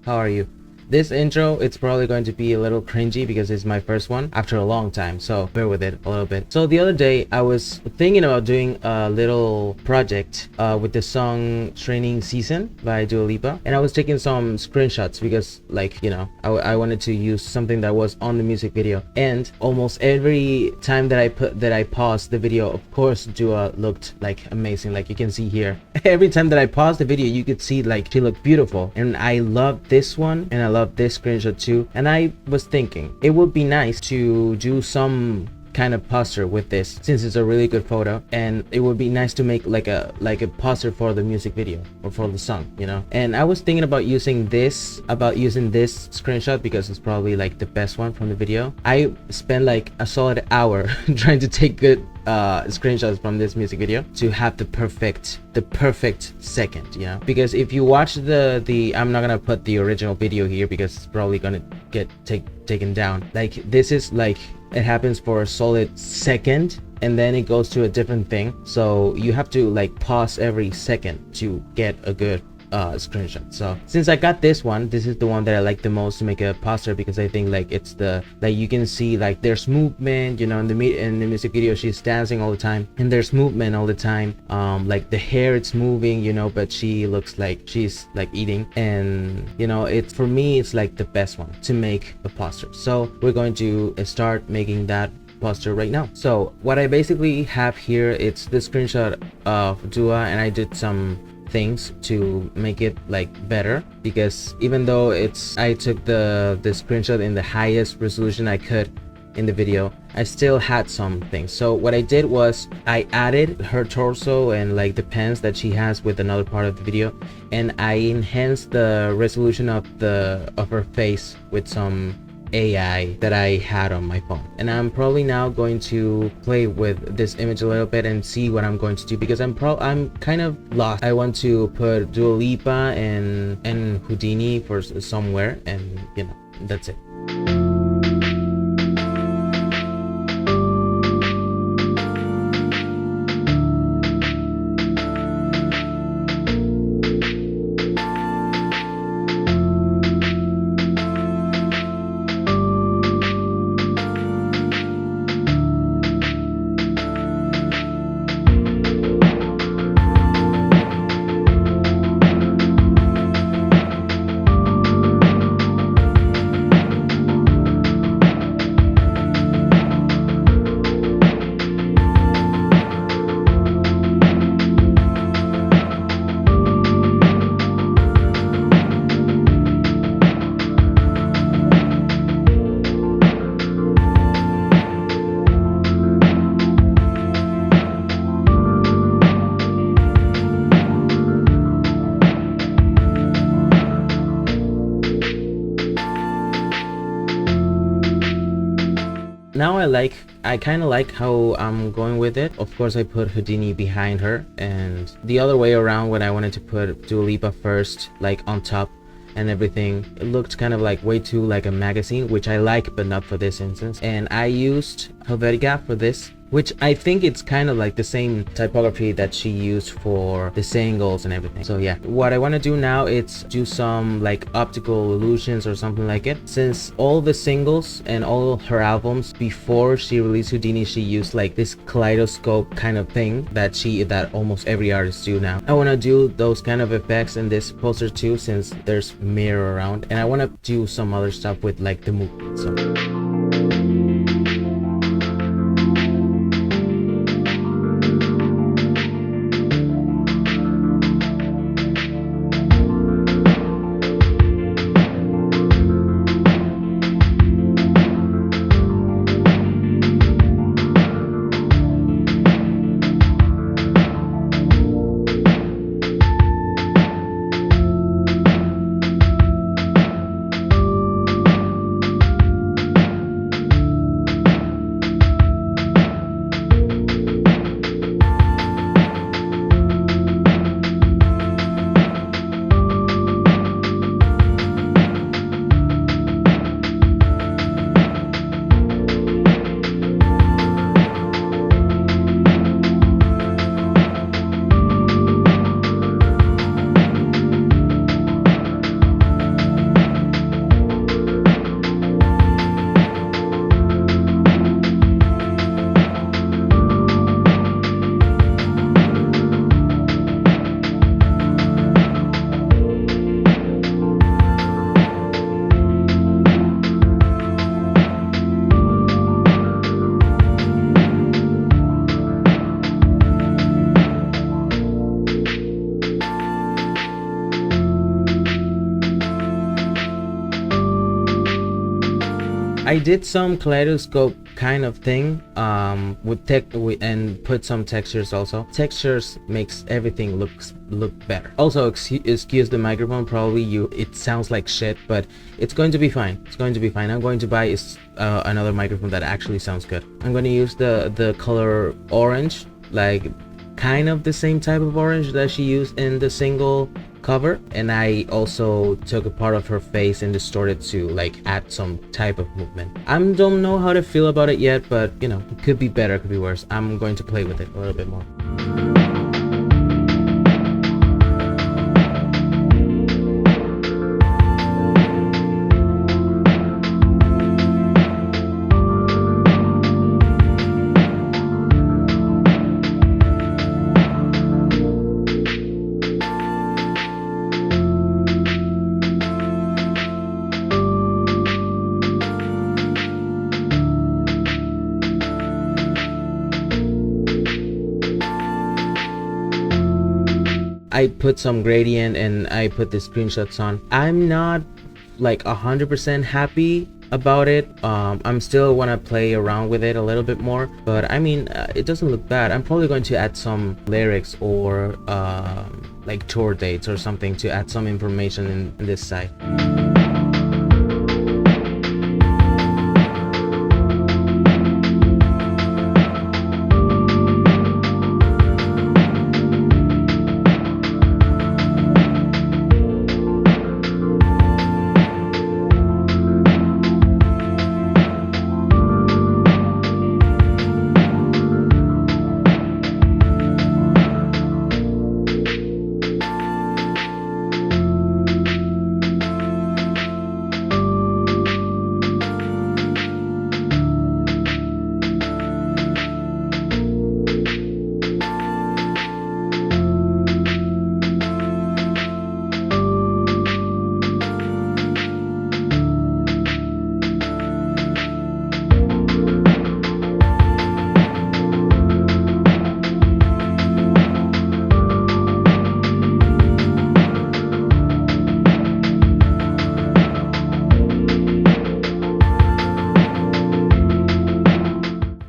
how are you? This intro, it's probably going to be a little cringy because it's my first one after a long time, so bear with it a little bit. So the other day, I was thinking about doing a little project with the song Training Season by Dua Lipa, and I was taking some screenshots because, like, you know, I wanted to use something that was on the music video. And almost every time that I paused the video, of course, Dua looked like amazing, like you can see here. Every time that I paused the video, you could see like she looked beautiful, and I love this one, and I love this screenshot too. And I was thinking it would be nice to do some kind of poster with this, since it's a really good photo, and it would be nice to make like a poster for the music video or for the song, you know. And I was thinking about using this screenshot because it's probably like the best one from the video. I spent like a solid hour trying to take good screenshots from this music video to have the perfect second, you know. Because if you watch the I'm not gonna put the original video here because it's probably gonna get taken down. Like, this is like, it happens for a solid second and then it goes to a different thing, so you have to like pause every second to get a good screenshot. So since I got this one, this is the one that I like the most to make a poster, because I think like it's the, like, you can see like there's movement, you know. In the music video she's dancing all the time and there's movement all the time, like the hair, it's moving, you know, but she looks like she's like eating, and you know, it's, for me, it's like the best one to make a poster. So we're going to start making that poster right now. So what I basically have here, it's the screenshot of Dua, and I did some things to make it like better, because even though I took the screenshot in the highest resolution I could in the video, I still had some things. So what I did was I added her torso and like the pants that she has with another part of the video, and I enhanced the resolution of her face with some AI that I had on my phone. And I'm probably now going to play with this image a little bit and see what I'm going to do, because I'm kind of lost. I want to put Dua Lipa and Houdini for somewhere, and you know, that's it. Now I kind of like how I'm going with it. Of course, I put Houdini behind her, and the other way around when I wanted to put Dua Lipa first, like on top and everything, it looked kind of like way too like a magazine, which I like, but not for this instance. And I used Helvetica for this, which I think it's kind of like the same typography that she used for the singles and everything. So yeah, what I want to do now is do some like optical illusions or something like it. Since all the singles and all her albums before she released Houdini, she used like this kaleidoscope kind of thing that almost every artist do now. I want to do those kind of effects in this poster too, since there's mirror around, and I want to do some other stuff with like the movement. So I did some kaleidoscope kind of thing with tech and put some textures also. Textures makes everything look better. Also, excuse the microphone, probably it sounds like shit, but it's going to be fine. It's going to be fine. I'm going to buy another microphone that actually sounds good. I'm going to use the color orange, like kind of the same type of orange that she used in the single cover, and I also took a part of her face and distorted to like add some type of movement. I don't know how to feel about it yet, but you know, it could be better, could be worse. I'm going to play with it a little bit more. I put some gradient and I put the screenshots on. I'm not like 100% happy about it. I'm still want to play around with it a little bit more, but I mean, it doesn't look bad. I'm probably going to add some lyrics or like tour dates or something to add some information in this site.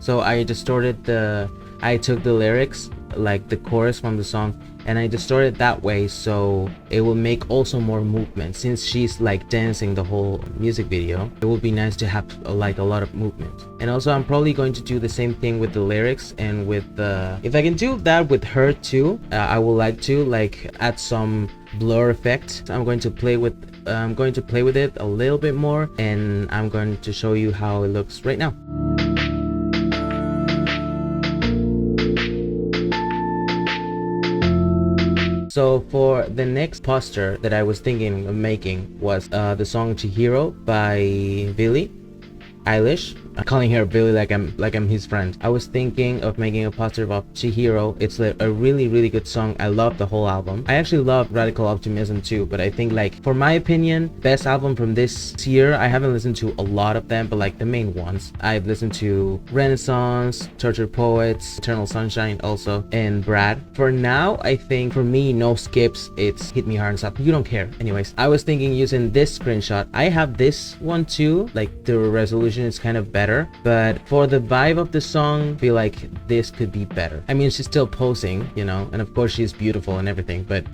So I took the lyrics, like the chorus from the song, and I distorted that way so it will make also more movement. Since she's like dancing the whole music video, it would be nice to have like a lot of movement. And also I'm probably going to do the same thing with the lyrics and with the, if I can do that with her too, I would like to like add some blur effect. I'm going to play with it a little bit more, and I'm going to show you how it looks right now. So for the next poster that I was thinking of making was the song Chihiro by Billie Eilish. I'm calling her Billy like I'm his friend. I was thinking of making a poster of Chihiro. It's a really good song. I love the whole album. I actually love Radical Optimism too, but I think like for my opinion, best album from this year, I haven't listened to a lot of them, but like the main ones. I've listened to Renaissance, Tortured Poets, Eternal Sunshine also, and Brad. For now, I think for me, no skips. It's Hit Me Hard and Stop. You don't care. Anyways, I was thinking using this screenshot. I have this one too. Like the resolution is kind of better, but for the vibe of the song, I feel like this could be better. I mean, she's still posing, you know, and of course she's beautiful and everything, but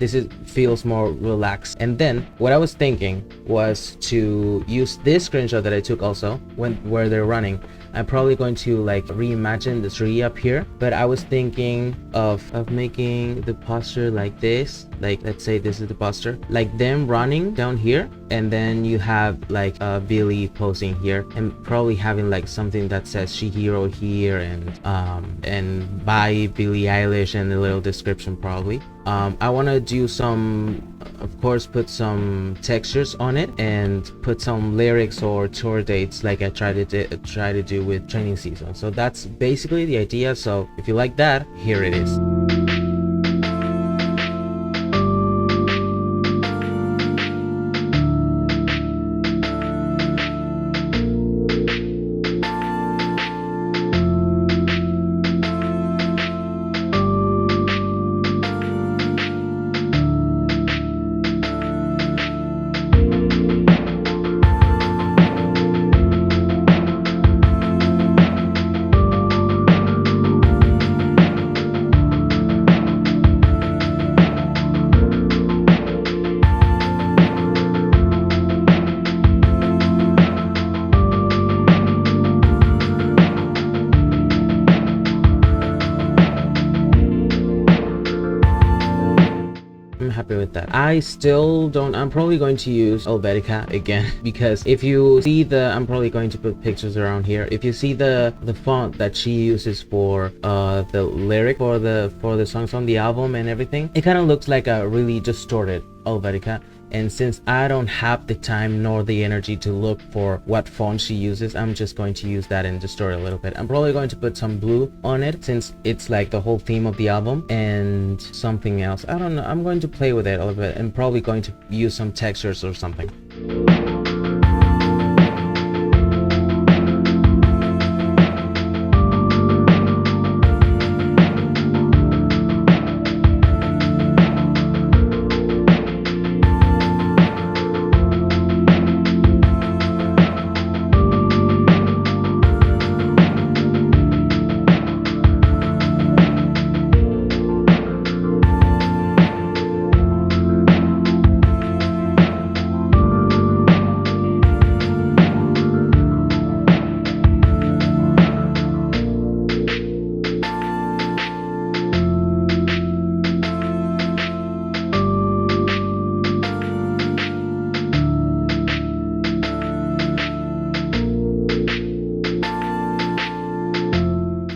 feels more relaxed. And then what I was thinking was to use this screenshot that I took also where they're running. I'm probably going to like reimagine the tree up here, but I was thinking of making the posture like this. Like, let's say this is the posture, like them running down here, and then you have like Billie posing here, and probably having like something that says Chihiro here, and by Billie Eilish, and a little description probably. I want to do some, of course, put some textures on it and put some lyrics or tour dates like I try to do with Training Season. So that's basically the idea. So if you like that, here it is. happy with that. I still don't, I'm probably going to use Helvetica again because if you see the, I'm probably going to put pictures around here. If you see the font that she uses for the lyric for the songs on the album and everything, it kind of looks like a really distorted Helvetica. And since I don't have the time nor the energy to look for what font she uses, I'm just going to use that and distort it a little bit. I'm probably going to put some blue on it since it's like the whole theme of the album, and something else. I don't know. I'm going to play with it a little bit and probably going to use some textures or something.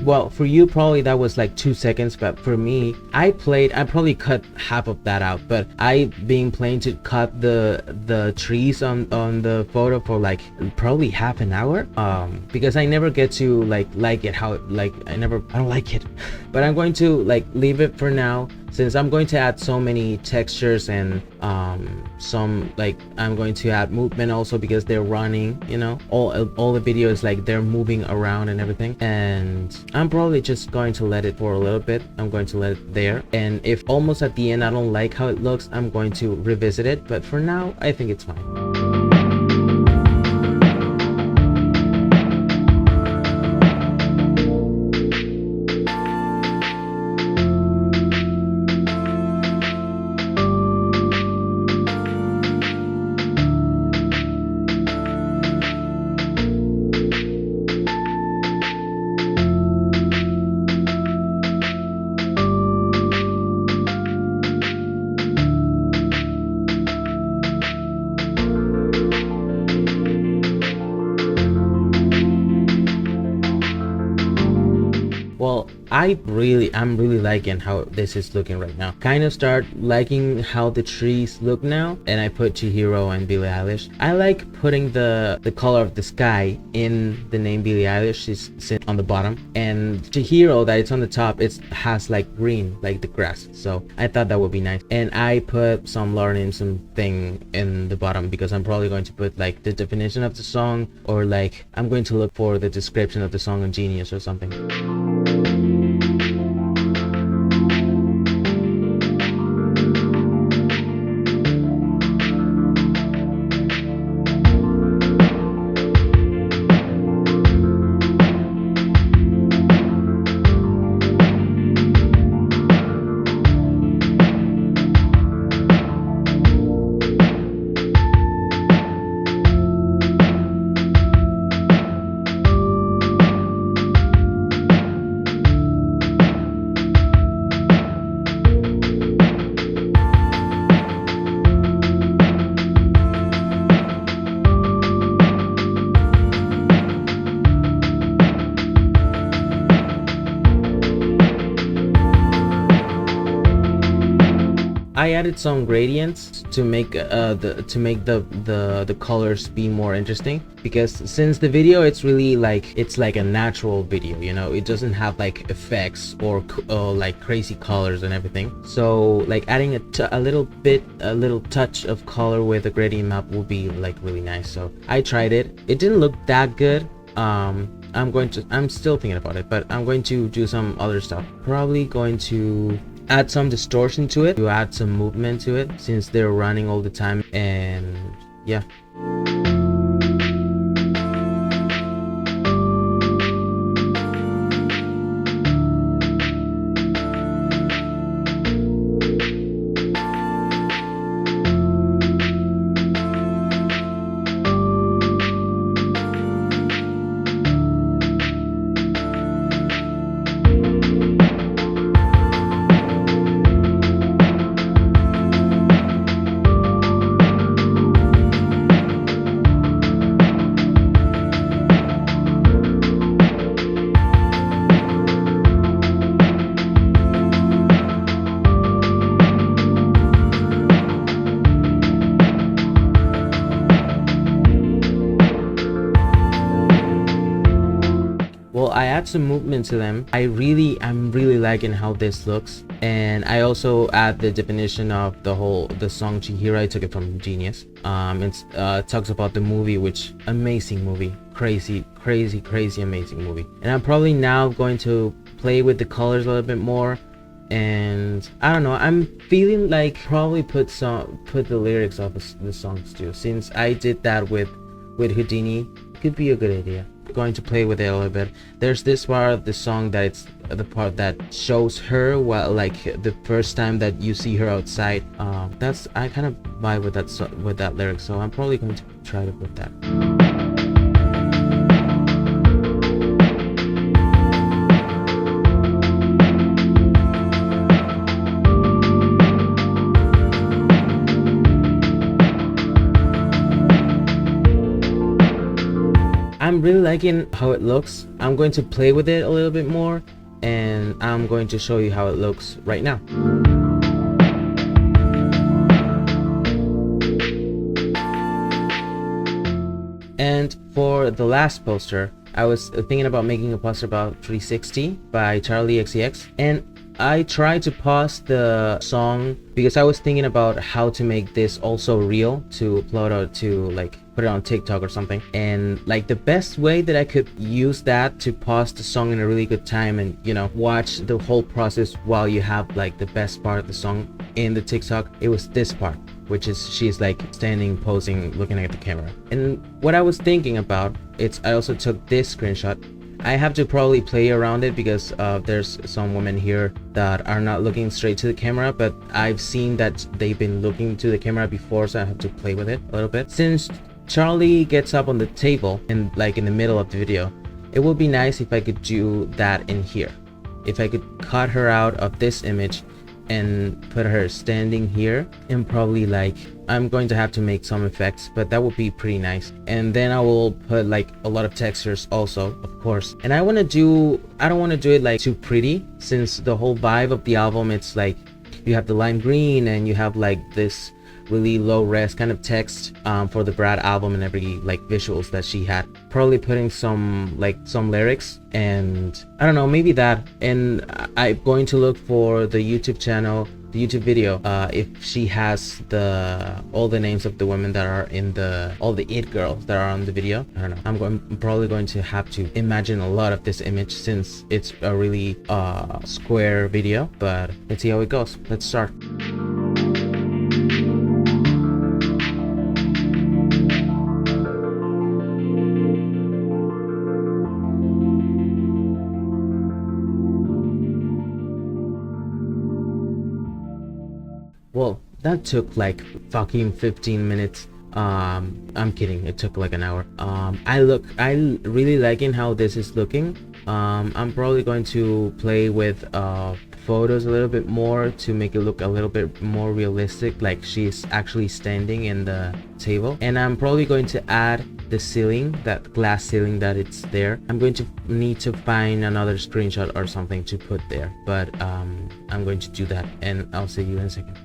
Well, for you probably that was like 2 seconds, but for me, I probably cut half of that out, but I being planning to cut the trees on the photo for like probably half an hour, because I never get to like it how like I don't like it. But I'm going to like leave it for now, since I'm going to add so many textures and some like I'm going to add movement also because they're running, you know, all the videos like they're moving around and everything. And I'm probably just going to let it for a little bit. I'm going to let it there, and if almost at the end I don't like how it looks, I'm going to revisit it, but for now I think it's fine. Well, I'm really liking how this is looking right now. Kind of start liking how the trees look now, and I put Chihiro and Billie Eilish. I like putting the color of the sky in the name Billie Eilish. She's on the bottom, and Chihiro that it's on the top, it has like green, like the grass. So I thought that would be nice, and I put some learning something in the bottom because I'm probably going to put like the definition of the song, or like I'm going to look for the description of the song on Genius or something. I added some gradients to make the colors be more interesting, because since the video it's really like it's like a natural video, you know, it doesn't have like effects or like crazy colors and everything. So like adding a little touch of color with a gradient map will be like really nice. So I tried it. It didn't look that good. I'm still thinking about it, but I'm going to do some other stuff. Probably going to add some distortion to it, to add some movement to it, since they're running all the time. And yeah. add some movement to them. I'm really liking how this looks. And I also add the definition of the song Chihiro. I took it from Genius. It talks about the movie, which amazing movie, crazy amazing movie. And I'm probably now going to play with the colors a little bit more. And I don't know, I'm feeling like probably put the lyrics of the songs too, since I did that with Houdini. Could be a good idea. Going to play with it a little bit. There's this part of the song that it's the part that shows her, well, like the first time that you see her outside. I kind of vibe with that lyric, so I'm probably going to try to put that. I'm really liking how it looks. I'm going to play with it a little bit more, and I'm going to show you how it looks right now. And for the last poster, I was thinking about making a poster about 360 by Charlie XCX, and I tried to pause the song because I was thinking about how to make this also real to upload or to like put it on TikTok or something. And like the best way that I could use that to pause the song in a really good time and, you know, watch the whole process while you have like the best part of the song in the TikTok, it was this part, which is she's like standing, posing, looking at the camera. And what I was thinking about, I also took this screenshot. I have to probably play around it because there's some women here that are not looking straight to the camera, but I've seen that they've been looking to the camera before, so I have to play with it a little bit. Since Charlie gets up on the table and like in the middle of the video, it would be nice if I could do that in here. If I could cut her out of this image and put her standing here, and probably like I'm going to have to make some effects, but that would be pretty nice. And then I will put like a lot of textures also, of course. And I don't want to do it like too pretty, since the whole vibe of the album, it's like you have the lime green and you have like this really low res kind of text for the Brad album and every like visuals that she had. Probably putting some lyrics, and I don't know, maybe that. And I'm going to look for the YouTube channel, the YouTube video, if she has all the names of the women that are in all the it girls that are on the video. I don't know, I'm probably going to have to imagine a lot of this image since it's a really square video, but let's see how it goes. Let's start. Well, that took like fucking 15 minutes. I'm kidding, it took like an hour. I really liking how this is looking. I'm probably going to play with photos a little bit more to make it look a little bit more realistic, like she's actually standing in the table. And I'm probably going to add the ceiling, that glass ceiling that it's there. I'm going to need to find another screenshot or something to put there, but I'm going to do that, and I'll see you in a second.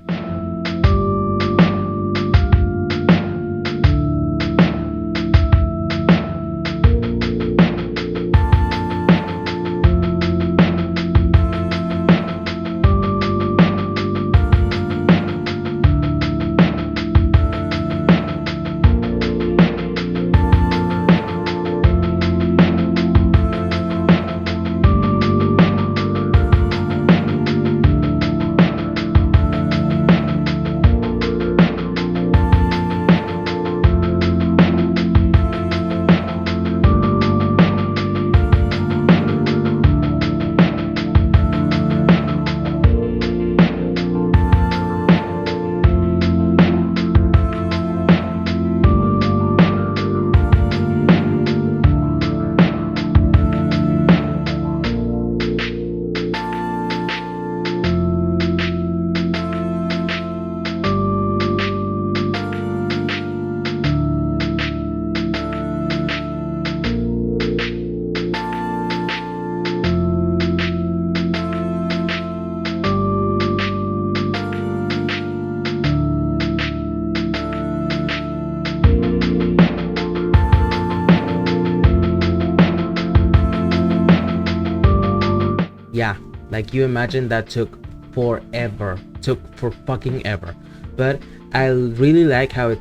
Yeah, like you imagine that took forever, took for fucking ever. But I really like how it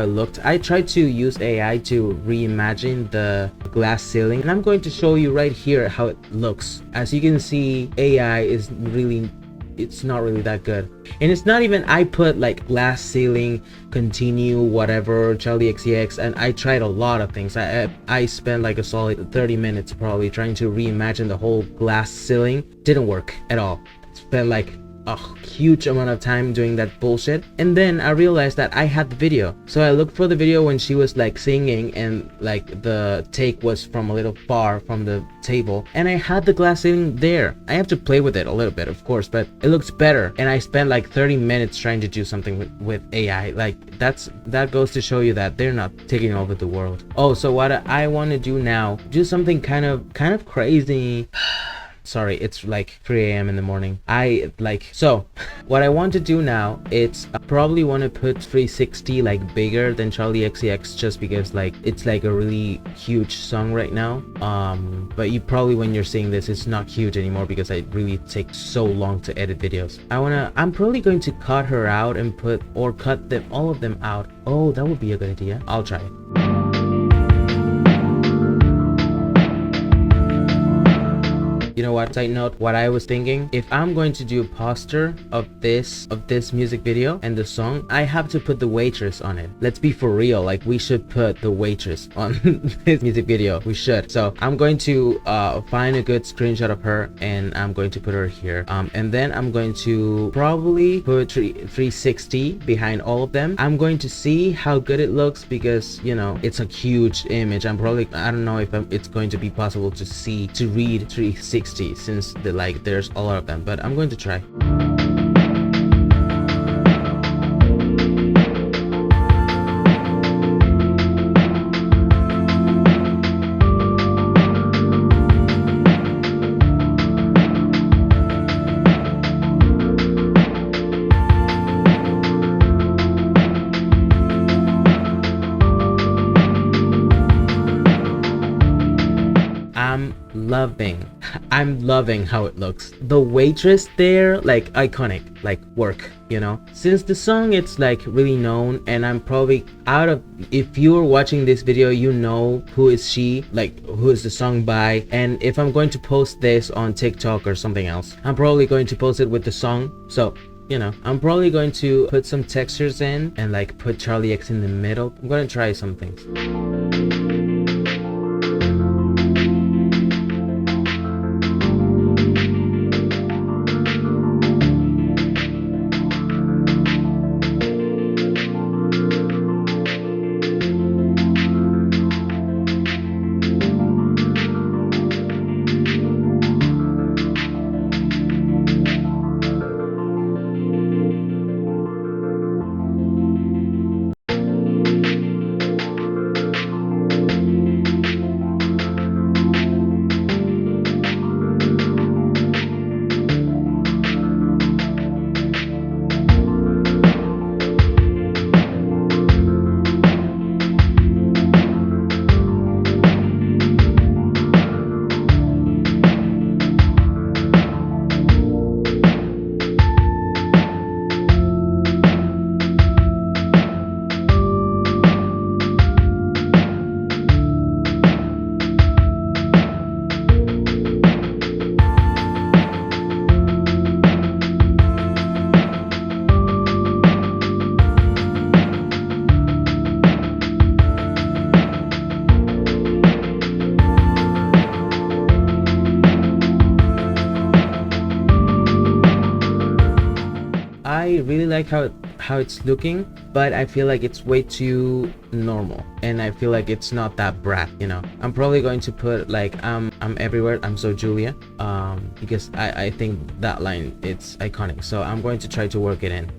looked. I tried to use AI to reimagine the glass ceiling, and I'm going to show you right here how it looks. As you can see, AI is really, it's not really that good. And it's not even, I put like glass ceiling, continue, whatever, Charlie XCX, and I tried a lot of things. I spent like a solid 30 minutes probably trying to reimagine the whole glass ceiling. Didn't work at all. Spent like a huge amount of time doing that bullshit, and then I realized that I had the video. So I looked for the video when she was like singing, and like the take was from a little far from the table, and I had the glass ceiling there. I have to play with it a little bit, of course, but it looks better. And I spent like 30 minutes trying to do something with AI. Like that goes to show you that they're not taking over the world. Oh, so what I want to do now, do something kind of crazy. Sorry, it's like 3 a.m. in the morning. So what I want to do now, it's I probably want to put 360 like bigger than Charlie XCX, just because like it's like a really huge song right now. But you probably, when you're seeing this, it's not huge anymore because it really takes so long to edit videos. I'm probably going to cut her out and cut them, all of them out. Oh, that would be a good idea. I'll try it. You know what, side note, what I was thinking, if I'm going to do a poster of this music video and the song, I have to put the waitress on it. Let's be for real, like we should put the waitress on this music video. We should. So I'm going to find a good screenshot of her, and I'm going to put her here, and then I'm going to probably put 360 behind all of them. I'm going to see how good it looks, because you know, it's a huge image. I don't know if it's going to be possible to read 360 since there's a lot of them, but I'm going to try. I'm loving how it looks. The waitress there, like iconic, like work, you know. Since the song, it's like really known, and I'm probably if you're watching this video, you know who is she, like who is the song by. And if I'm going to post this on TikTok or something else, I'm probably going to post it with the song. So you know, I'm probably going to put some textures in and like put Charlie X in the middle. I'm gonna try some things. I really like how it's looking, but I feel like it's way too normal, and I feel like it's not that brat, you know. I'm probably going to put like I'm everywhere, I'm so Julia, because I think that line, it's iconic, so I'm going to try to work it in.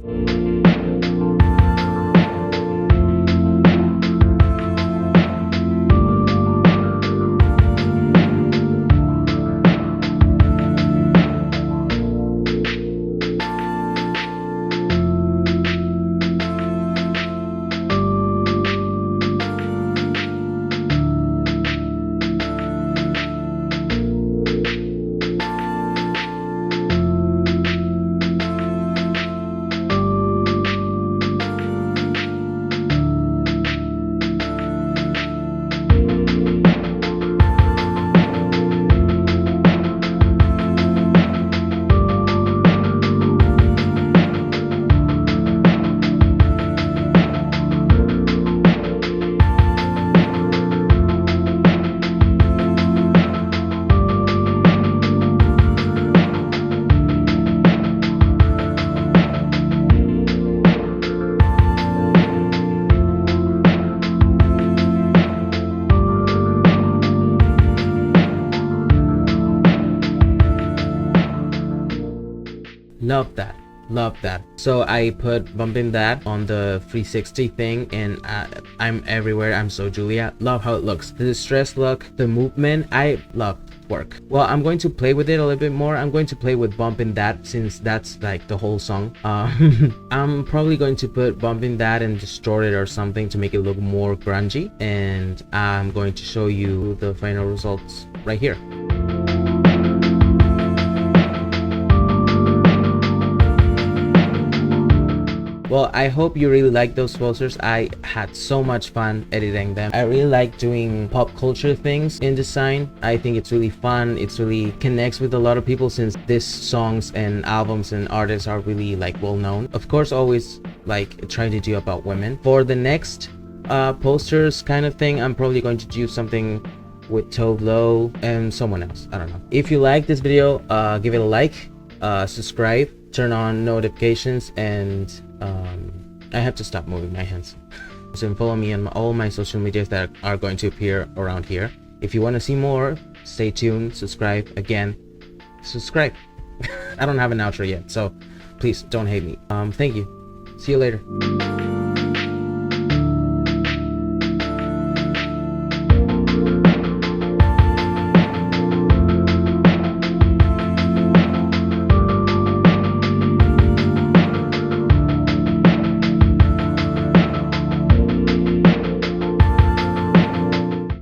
Love that. Love that. So I put bumping that on the 360 thing, and I'm everywhere. I'm so Julia. Love how it looks. The distress look, the movement, I love work. Well, I'm going to play with it a little bit more. I'm going to play with bumping that, since that's like the whole song. I'm probably going to put bumping that and distort it or something to make it look more grungy, and I'm going to show you the final results right here. Well, I hope you really like those posters. I had so much fun editing them. I really like doing pop culture things in design. I think it's really fun. It's really connects with a lot of people, since these songs and albums and artists are really like well known. Of course, always like trying to do about women. For the next posters kind of thing, I'm probably going to do something with Tove Lo and someone else. I don't know. If you like this video, give it a like, subscribe, turn on notifications, and I have to stop moving my hands. So follow me on all my social medias that are going to appear around here. If you want to see more, stay tuned, subscribe. Again, subscribe. I don't have an outro yet, so please don't hate me. Thank you. See you later.